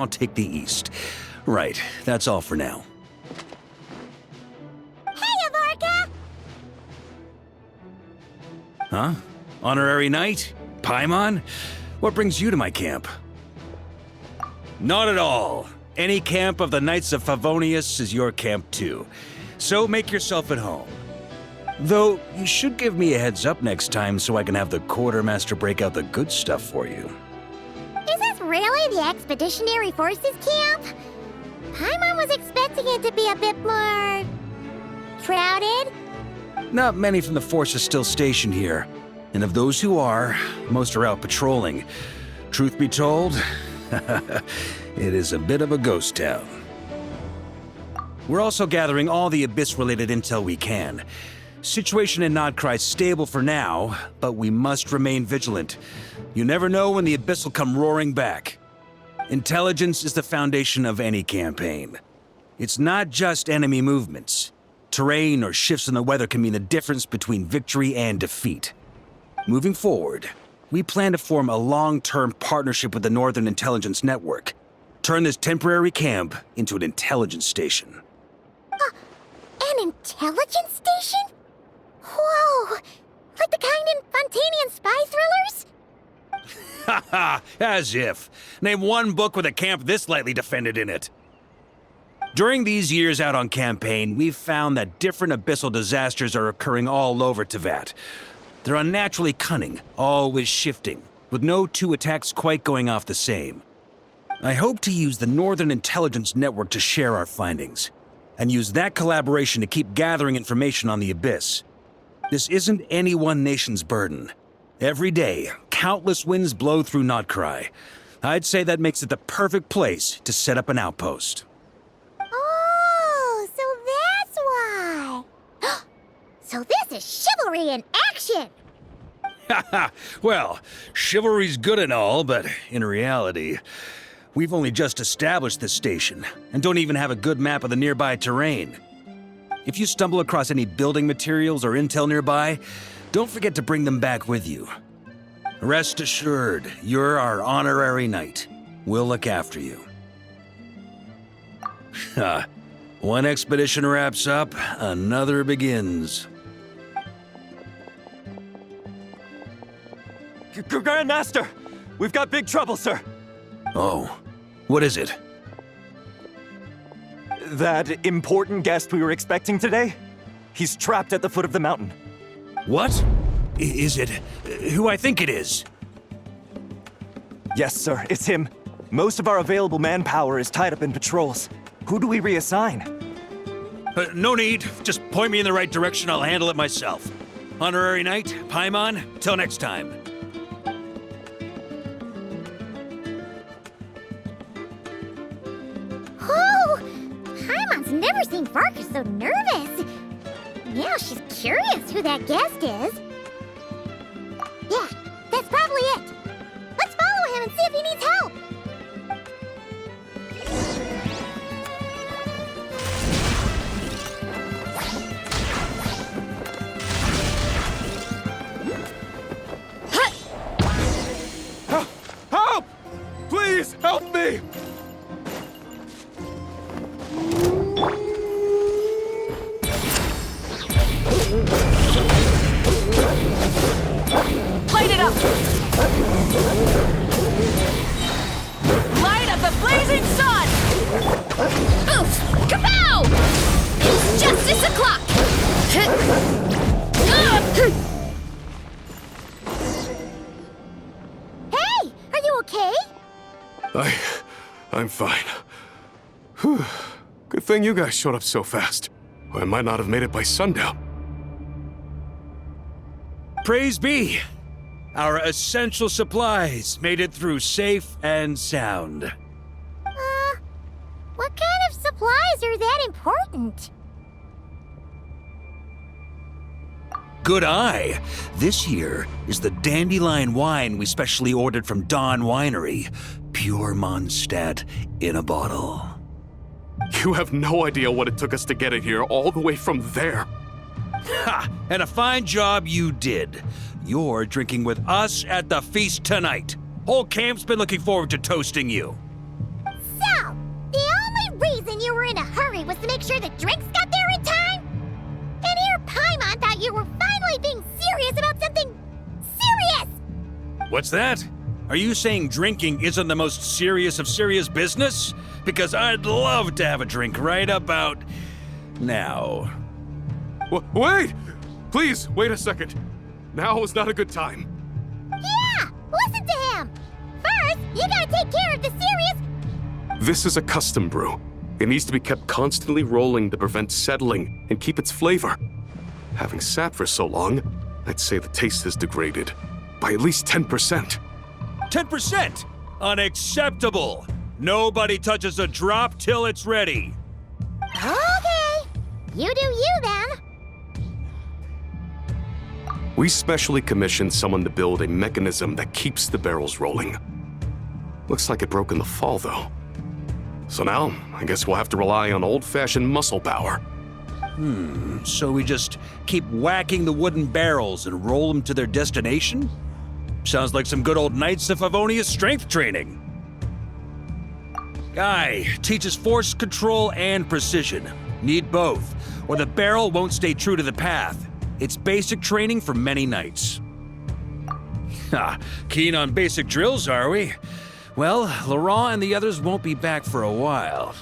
I'll take the east. Right, that's all for now. Hey, Avarka! Huh? Honorary Knight? Paimon? What brings you to my camp? Not at all. Any camp of the Knights of Favonius is your camp too. So make yourself at home. Though, you should give me a heads up next time so I can have the Quartermaster break out the good stuff for you. Is this really the Expeditionary Forces camp? Paimon was expecting it to be a bit more... crowded? Not many from the force are still stationed here. And of those who are, most are out patrolling. Truth be told, it is a bit of a ghost town. We're also gathering all the Abyss-related intel we can. Situation in Nod-Krai is stable for now, but we must remain vigilant. You never know when the Abyss will come roaring back. Intelligence is the foundation of any campaign. It's not just enemy movements. Terrain or shifts in the weather can mean the difference between victory and defeat. Moving forward, we plan to form a long-term partnership with the Northern Intelligence Network. Turn this temporary camp into an intelligence station. An intelligence station? Whoa! Like the kind in Fontanian spy thrillers? Haha, as if. Name one book with a camp this lightly defended in it. During these years out on campaign, we've found that different abyssal disasters are occurring all over Teyvat. They're unnaturally cunning, always shifting, with no two attacks quite going off the same. I hope to use the Northern Intelligence Network to share our findings, and use that collaboration to keep gathering information on the Abyss. This isn't any one nation's burden. Every day, countless winds blow through Nod-Krai. I'd say that makes it the perfect place to set up an outpost. Oh, so that's why. So this is chivalry in action! Haha, well, chivalry's good and all, but in reality, we've only just established this station, and don't even have a good map of the nearby terrain. If you stumble across any building materials or intel nearby, don't forget to bring them back with you. Rest assured, you're our honorary knight. We'll look after you. One expedition wraps up, another begins. Grandmaster! We've got big trouble, sir! Oh, what is it? That important guest we were expecting today? He's trapped at the foot of the mountain. What? Is it who I think it is? Yes, sir, it's him. Most of our available manpower is tied up in patrols. Who do we reassign? No need. Just point me in the right direction. I'll handle it myself. Honorary Knight, Paimon, till next time. Oh! Paimon's never seen Varka so nervous. Now she's curious who that guest is. Yeah, that's probably it. Let's follow him and see if he needs help. Help! Please, help me! Light it up! Light up the blazing sun! Oof! Kapow! It's justice o'clock! Hey, are you okay? I'm fine. Whew. Good thing you guys showed up so fast. I might not have made it by sundown. Praise be! Our essential supplies made it through safe and sound. What kind of supplies are that important? Good eye! This here is the dandelion wine we specially ordered from Dawn Winery. Pure Mondstadt in a bottle. You have no idea what it took us to get it here, all the way from there. Ha! And a fine job you did. You're drinking with us at the feast tonight. Whole camp's been looking forward to toasting you. worry was to make sure the drinks got there in time? And here Paimon thought you were finally being serious about something serious! What's that? Are you saying drinking isn't the most serious of serious business? Because I'd love to have a drink right about now. Wait! Please, wait a second. Now is not a good time. Yeah! Listen to him! First, you gotta take care of the serious... This is a custom brew. It needs to be kept constantly rolling to prevent settling and keep its flavor. Having sat for so long, I'd say the taste has degraded by at least 10%. 10%! Unacceptable! Nobody touches a drop till it's ready. Okay. You do you, then. We specially commissioned someone to build a mechanism that keeps the barrels rolling. Looks like it broke in the fall, though. So now, I guess we'll have to rely on old-fashioned muscle power. So we just keep whacking the wooden barrels and roll them to their destination? Sounds like some good old Knights of Favonius strength training. Guy teaches force control and precision. Need both, or the barrel won't stay true to the path. It's basic training for many knights. Ha, keen on basic drills, are we? Well, Laurent and the others won't be back for a while.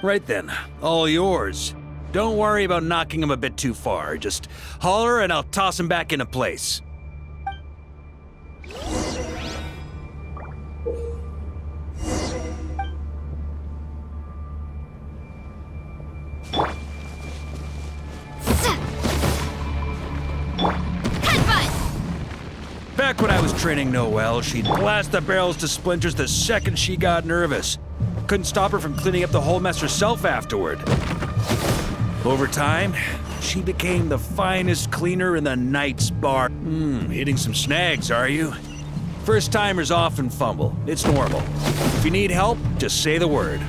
Right then, all yours. Don't worry about knocking him a bit too far. Just holler and I'll toss him back into place. Back when I was training Noelle, she'd blast the barrels to splinters the second she got nervous. Couldn't stop her from cleaning up the whole mess herself afterward. Over time, she became the finest cleaner in the Knight's Bar. Hitting some snags, are you? First-timers often fumble. It's normal. If you need help, just say the word.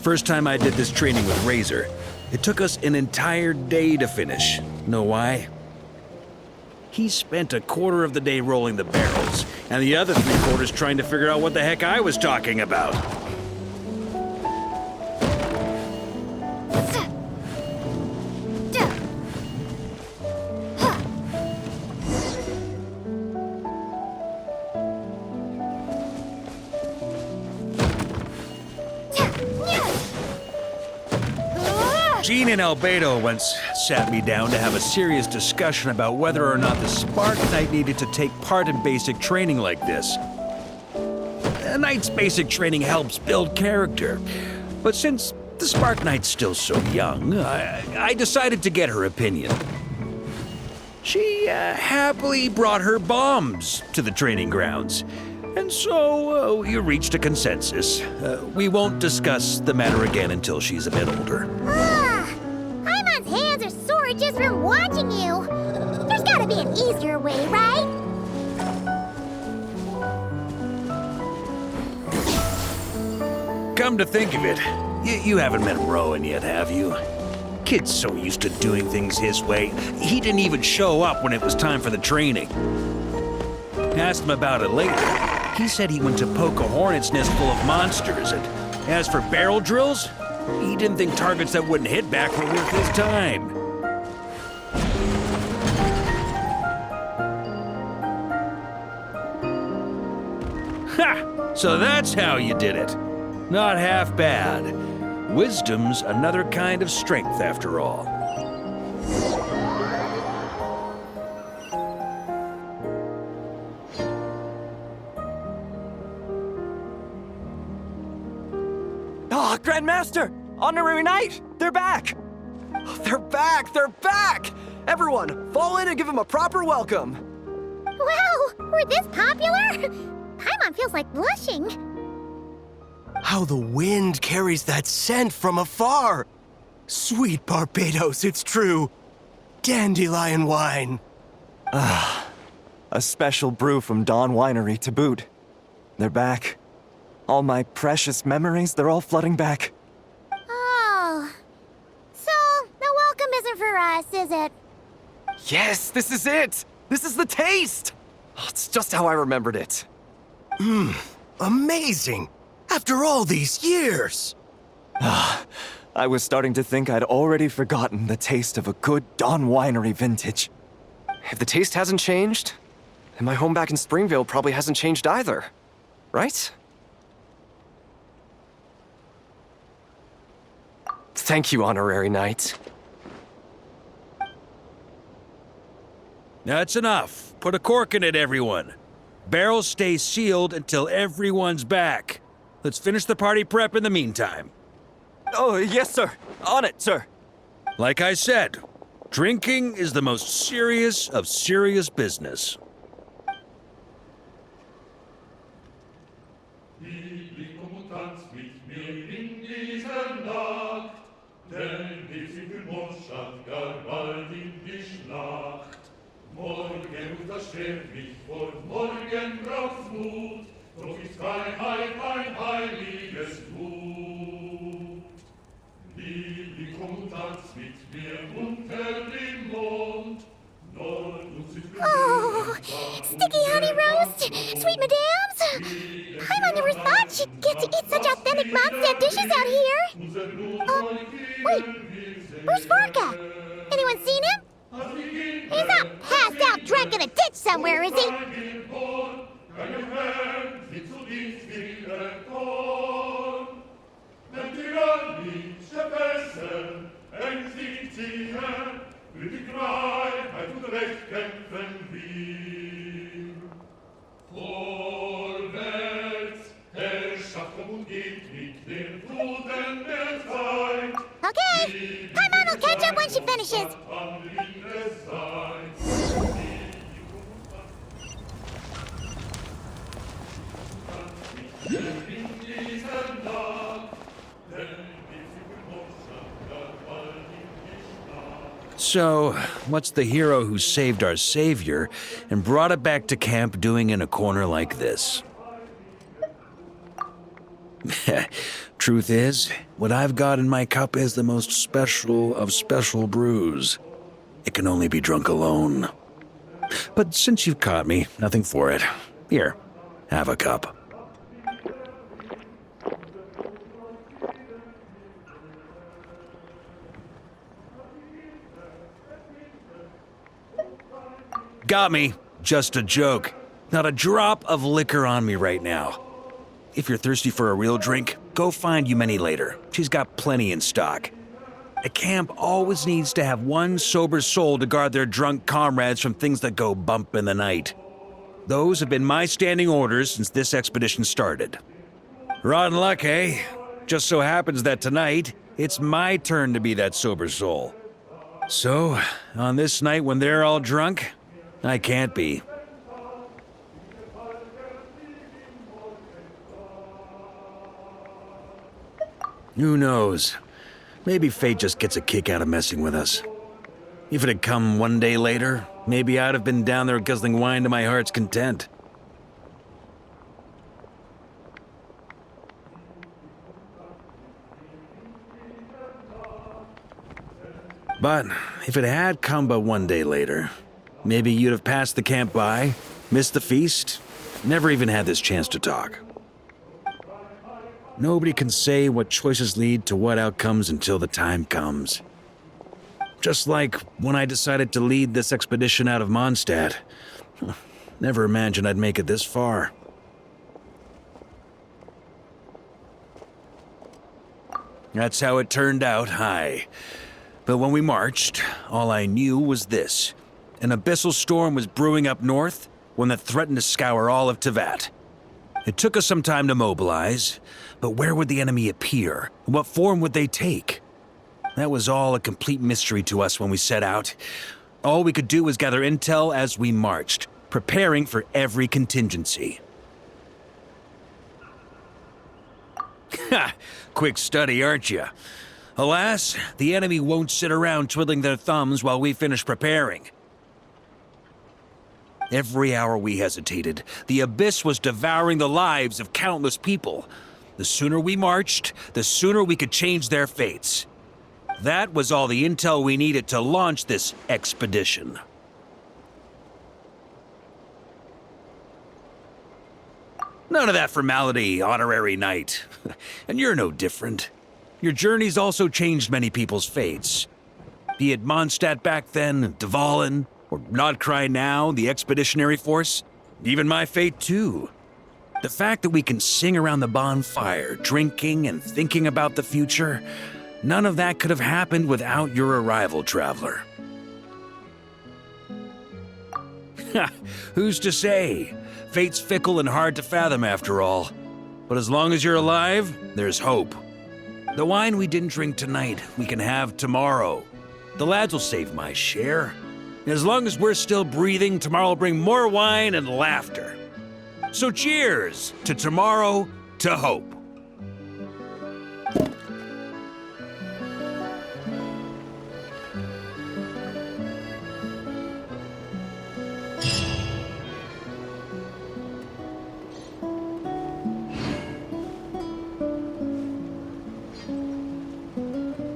First time I did this training with Razor, it took us an entire day to finish. Know why? He spent a quarter of the day rolling the barrels, and the other 3/4 trying to figure out what the heck I was talking about. Jean and Albedo once sat me down to have a serious discussion about whether or not the Spark Knight needed to take part in basic training like this. A Knight's basic training helps build character, but since the Spark Knight's still so young, I decided to get her opinion. She happily brought her bombs to the training grounds, and so we reached a consensus. We won't discuss the matter again until she's a bit older. Paimon's hands are sore just from watching you. There's gotta be an easier way, right? Come to think of it, you haven't met Rowan yet, have you? Kid's so used to doing things his way, he didn't even show up when it was time for the training. Asked him about it later. He said he went to poke a hornet's nest full of monsters, and as for barrel drills, he didn't think targets that wouldn't hit back were worth his time. Ha! So that's how you did it. Not half bad. Wisdom's another kind of strength, after all. Ah, Grandmaster! Honorary Knight! They're back! They're back! They're back! Everyone, fall in and give them a proper welcome! Wow, we're this popular? Paimon feels like blushing. How the wind carries that scent from afar! Sweet Barbados, it's true. Dandelion wine. A special brew from Dawn Winery to boot. They're back. All my precious memories, they're all flooding back. Oh. So, the welcome isn't for us, is it? Yes, this is it! This is the taste! Oh, it's just how I remembered it. Amazing! After all these years! I was starting to think I'd already forgotten the taste of a good Dawn Winery vintage. If the taste hasn't changed, then my home back in Springvale probably hasn't changed either. Right? Thank you, Honorary Knight. That's enough. Put a cork in it, everyone. Barrels stay sealed until everyone's back. Let's finish the party prep in the meantime. Oh, yes, sir. On it, sir. Like I said, drinking is the most serious of serious business. Morgen untersteht mich vor morgen braucht's Mut, doch ist Freiheit ein heiliges Blut. Lili, komm und tanz mit mir unter dem Mond. Oh, sticky honey roast, sweet madams. Paimon never thought she'd get to eat such authentic Mondstadt dishes out here. Wait, where's Vorka? Anyone seen him? He's not passed out drunk in a ditch somewhere, is he? Okay, Paimon will catch up when she finishes. So, what's the hero who saved our savior and brought it back to camp doing in a corner like this? Truth is, what I've got in my cup is the most special of special brews. It can only be drunk alone. But since you've caught me, nothing for it. Here, have a cup. Got me. Just a joke. Not a drop of liquor on me right now. If you're thirsty for a real drink, go find Yumeni later. She's got plenty in stock. A camp always needs to have one sober soul to guard their drunk comrades from things that go bump in the night. Those have been my standing orders since this expedition started. Rotten luck, eh? Just so happens that tonight, it's my turn to be that sober soul. So, on this night when they're all drunk, I can't be. Who knows? Maybe fate just gets a kick out of messing with us. If it had come one day later, maybe I'd have been down there guzzling wine to my heart's content. But if it had come but one day later, maybe you'd have passed the camp by, missed the feast, never even had this chance to talk. Nobody can say what choices lead to what outcomes until the time comes. Just like when I decided to lead this expedition out of Mondstadt. Never imagined I'd make it this far. That's how it turned out, aye. But when we marched, all I knew was this. An abyssal storm was brewing up north, one that threatened to scour all of Tevat. It took us some time to mobilize, but where would the enemy appear? What form would they take? That was all a complete mystery to us when we set out. All we could do was gather intel as we marched, preparing for every contingency. Ha! Quick study, aren't you? Alas, the enemy won't sit around twiddling their thumbs while we finish preparing. Every hour we hesitated, the abyss was devouring the lives of countless people. The sooner we marched, the sooner we could change their fates. That was all the intel we needed to launch this expedition. None of that formality, honorary knight. And you're no different. Your journey's also changed many people's fates. Be it Mondstadt back then, Dvalin, or Nod-Krai now, the expeditionary force. Even my fate, too. The fact that we can sing around the bonfire, drinking and thinking about the future, none of that could have happened without your arrival, traveler. Who's to say? Fate's fickle and hard to fathom after all. But as long as you're alive, there's hope. The wine we didn't drink tonight, we can have tomorrow. The lads will save my share. As long as we're still breathing, tomorrow will bring more wine and laughter. So cheers to tomorrow, to hope.